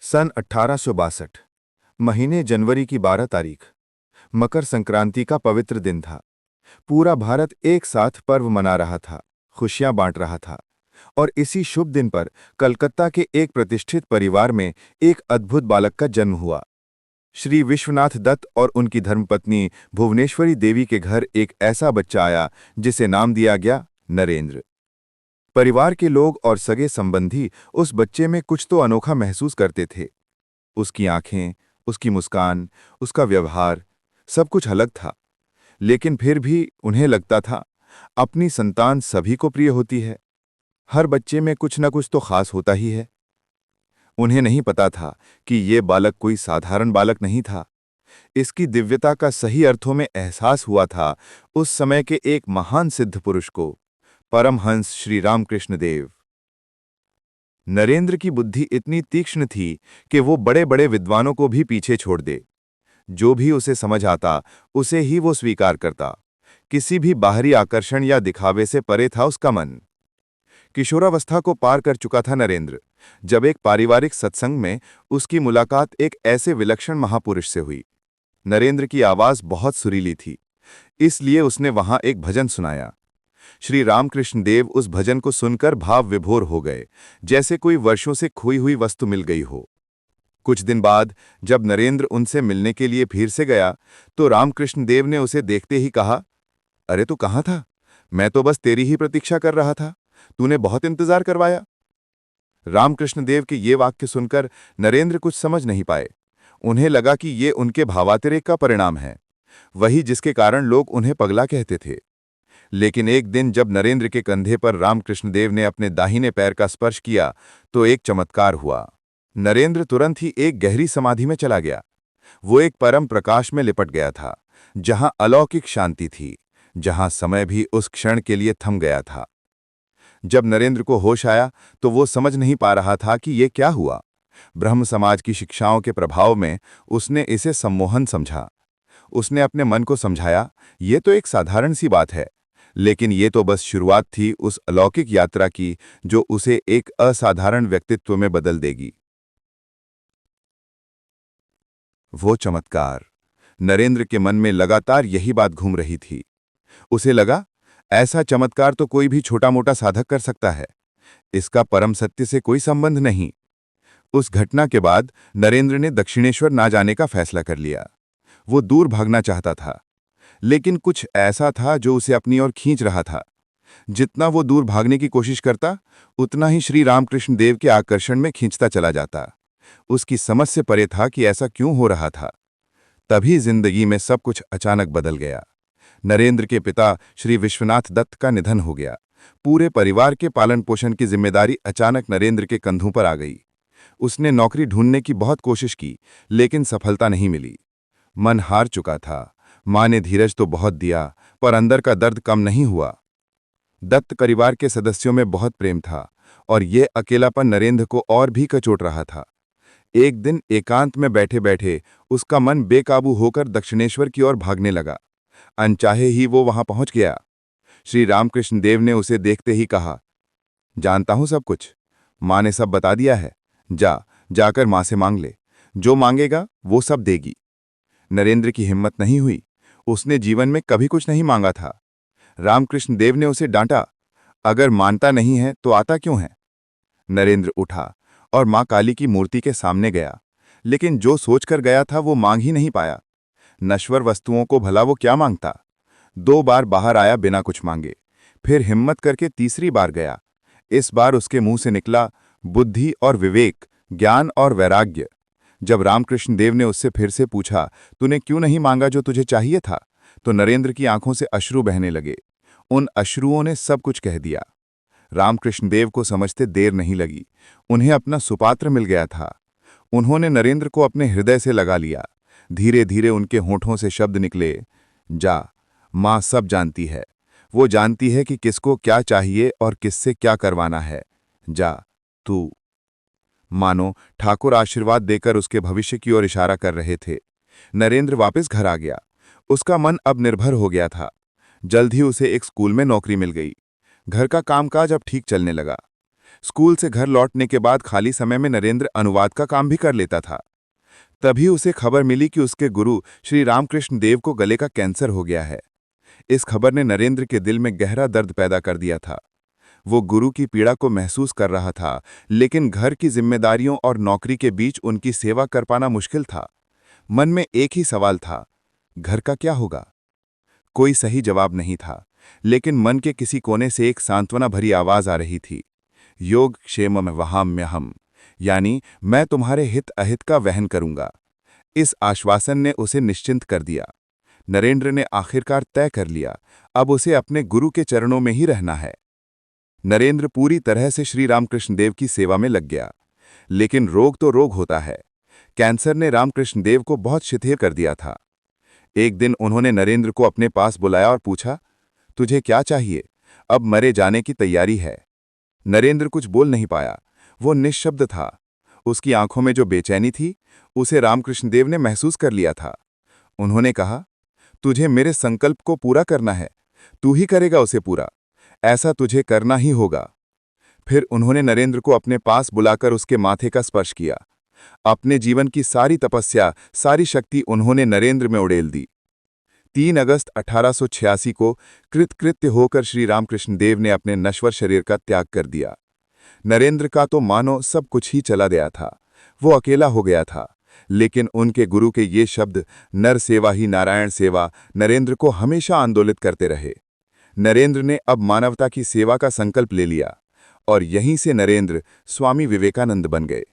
सन 1862। महीने जनवरी की 12 तारीख। मकर संक्रांति का पवित्र दिन था। पूरा भारत एक साथ पर्व मना रहा था, खुशियां बांट रहा था। और इसी शुभ दिन पर कलकत्ता के एक प्रतिष्ठित परिवार में एक अद्भुत बालक का जन्म हुआ। श्री विश्वनाथ दत्त और उनकी धर्मपत्नी भुवनेश्वरी देवी के घर एक ऐसा बच्चा आया जिसे नाम दिया गया नरेंद्र। परिवार के लोग और सगे संबंधी उस बच्चे में कुछ तो अनोखा महसूस करते थे। उसकी आंखें, उसकी मुस्कान, उसका व्यवहार, सब कुछ अलग था। लेकिन फिर भी उन्हें लगता था, अपनी संतान सभी को प्रिय होती है। हर बच्चे में कुछ न कुछ तो खास होता ही है। उन्हें नहीं पता था कि ये बालक कोई साधारण बालक नहीं था। इसकी दिव्यता का सही अर्थों में एहसास हुआ था उस समय के एक महान सिद्ध पुरुष को, परमहंस श्री रामकृष्ण देव। नरेंद्र की बुद्धि इतनी तीक्ष्ण थी कि वो बड़े बड़े विद्वानों को भी पीछे छोड़ दे। जो भी उसे समझ आता उसे ही वो स्वीकार करता। किसी भी बाहरी आकर्षण या दिखावे से परे था उसका मन। किशोरावस्था को पार कर चुका था नरेंद्र, जब एक पारिवारिक सत्संग में उसकी मुलाकात एक ऐसे विलक्षण महापुरुष से हुई। नरेंद्र की आवाज बहुत सुरीली थी, इसलिए उसने वहां एक भजन सुनाया। श्री रामकृष्ण देव उस भजन को सुनकर भाव विभोर हो गए, जैसे कोई वर्षों से खोई हुई वस्तु मिल गई हो। कुछ दिन बाद जब नरेंद्र उनसे मिलने के लिए फिर से गया, तो रामकृष्ण देव ने उसे देखते ही कहा, अरे तू कहाँ था? मैं तो बस तेरी ही प्रतीक्षा कर रहा था। तूने बहुत इंतजार करवाया। रामकृष्ण देव के ये वाक्य सुनकर नरेंद्र कुछ समझ नहीं पाए। उन्हें लगा कि ये उनके भावातिरेक का परिणाम है, वही जिसके कारण लोग उन्हें पगला कहते थे। लेकिन एक दिन जब नरेंद्र के कंधे पर रामकृष्ण देव ने अपने दाहिने पैर का स्पर्श किया, तो एक चमत्कार हुआ। नरेंद्र तुरंत ही एक गहरी समाधि में चला गया। वो एक परम प्रकाश में लिपट गया था, जहां अलौकिक शांति थी, जहां समय भी उस क्षण के लिए थम गया था। जब नरेंद्र को होश आया तो वो समझ नहीं पा रहा था कि ये क्या हुआ। ब्रह्म समाज की शिक्षाओं के प्रभाव में उसने इसे सम्मोहन समझा। उसने अपने मन को समझाया, ये तो एक साधारण सी बात है, लेकिन ये तो बस शुरुआत थी उस अलौकिक यात्रा की जो उसे एक असाधारण व्यक्तित्व में बदल देगी। वो चमत्कार। नरेंद्र के मन में लगातार यही बात घूम रही थी। उसे लगा, ऐसा चमत्कार तो कोई भी छोटा मोटा साधक कर सकता है, इसका परम सत्य से कोई संबंध नहीं। उस घटना के बाद नरेंद्र ने दक्षिणेश्वर ना जाने का फैसला कर लिया। वो दूर भागना चाहता था, लेकिन कुछ ऐसा था जो उसे अपनी ओर खींच रहा था। जितना वो दूर भागने की कोशिश करता, उतना ही श्री रामकृष्ण देव के आकर्षण में खींचता चला जाता। उसकी समझ से परे था कि ऐसा क्यों हो रहा था। तभी जिंदगी में सब कुछ अचानक बदल गया। नरेंद्र के पिता श्री विश्वनाथ दत्त का निधन हो गया। पूरे परिवार के पालन पोषण की जिम्मेदारी अचानक नरेंद्र के कंधों पर आ गई। उसने नौकरी ढूंढने की बहुत कोशिश की, लेकिन सफलता नहीं मिली। मन हार चुका था। मां ने धीरज तो बहुत दिया, पर अंदर का दर्द कम नहीं हुआ। दत्त परिवार के सदस्यों में बहुत प्रेम था, और ये अकेलापन नरेंद्र को और भी कचोट रहा था। एक दिन एकांत में बैठे बैठे उसका मन बेकाबू होकर दक्षिणेश्वर की ओर भागने लगा। अनचाहे ही वो वहां पहुंच गया। श्री रामकृष्ण देव ने उसे देखते ही कहा, जानता हूं सब कुछ, मां ने सब बता दिया है। जाकर मां से मांग ले, जो मांगेगा वो सब देगी। नरेंद्र की हिम्मत नहीं हुई। उसने जीवन में कभी कुछ नहीं मांगा था। रामकृष्ण देव ने उसे डांटा, अगर मानता नहीं है तो आता क्यों है? नरेंद्र उठा और मां काली की मूर्ति के सामने गया, लेकिन जो सोचकर गया था वो मांग ही नहीं पाया। नश्वर वस्तुओं को भला वो क्या मांगता? 2 बार बाहर आया बिना कुछ मांगे, फिर हिम्मत करके तीसरी बार गया। इस बार उसके मुंह से निकला, बुद्धि और विवेक, ज्ञान और वैराग्य। जब रामकृष्ण देव ने उससे फिर से पूछा, तूने क्यों नहीं मांगा जो तुझे चाहिए था, तो नरेंद्र की आंखों से अश्रु बहने लगे। उन अश्रुओं ने सब कुछ कह दिया। रामकृष्ण देव को समझते देर नहीं लगी। उन्हें अपना सुपात्र मिल गया था। उन्होंने नरेंद्र को अपने हृदय से लगा लिया। धीरे धीरे उनके होठों से शब्द निकले, जा, मां सब जानती है। वो जानती है कि किसको क्या चाहिए और किससे क्या करवाना है। जा तू। मानो ठाकुर आशीर्वाद देकर उसके भविष्य की ओर इशारा कर रहे थे। नरेंद्र वापस घर आ गया। उसका मन अब निर्भर हो गया था। जल्द ही उसे एक स्कूल में नौकरी मिल गई। घर का कामकाज अब ठीक चलने लगा। स्कूल से घर लौटने के बाद खाली समय में नरेंद्र अनुवाद का काम भी कर लेता था। तभी उसे खबर मिली कि उसके गुरु श्री रामकृष्ण देव को गले का कैंसर हो गया है। इस खबर ने नरेंद्र के दिल में गहरा दर्द पैदा कर दिया था। वो गुरु की पीड़ा को महसूस कर रहा था, लेकिन घर की जिम्मेदारियों और नौकरी के बीच उनकी सेवा कर पाना मुश्किल था। मन में एक ही सवाल था, घर का क्या होगा? कोई सही जवाब नहीं था, लेकिन मन के किसी कोने से एक सांत्वना भरी आवाज आ रही थी, योग क्षेमम वहाम्यहम्, यानी मैं तुम्हारे हित अहित का वहन करूंगा। इस आश्वासन ने उसे निश्चिंत कर दिया। नरेंद्र ने आखिरकार तय कर लिया, अब उसे अपने गुरु के चरणों में ही रहना है। नरेंद्र पूरी तरह से श्री रामकृष्ण देव की सेवा में लग गया। लेकिन रोग तो रोग होता है। कैंसर ने रामकृष्ण देव को बहुत शिथिल कर दिया था। एक दिन उन्होंने नरेंद्र को अपने पास बुलाया और पूछा, तुझे क्या चाहिए? अब मरे जाने की तैयारी है। नरेंद्र कुछ बोल नहीं पाया। वो निश्शब्द था। उसकी आंखों में जो बेचैनी थी, उसे रामकृष्ण देव ने महसूस कर लिया था। उन्होंने कहा, तुझे मेरे संकल्प को पूरा करना है। तू ही करेगा उसे पूरा। ऐसा तुझे करना ही होगा। फिर उन्होंने नरेंद्र को अपने पास बुलाकर उसके माथे का स्पर्श किया। अपने जीवन की सारी तपस्या, सारी शक्ति उन्होंने नरेंद्र में उड़ेल दी। 3 अगस्त 1886 को कृतकृत्य होकर श्री रामकृष्ण देव ने अपने नश्वर शरीर का त्याग कर दिया। नरेंद्र का तो मानो सब कुछ ही चला गया था। वो अकेला हो गया था, लेकिन उनके गुरु के ये शब्द, नर सेवा ही नारायण सेवा, नरेंद्र को हमेशा आंदोलित करते रहे। नरेंद्र ने अब मानवता की सेवा का संकल्प ले लिया, और यहीं से नरेंद्र स्वामी विवेकानंद बन गए।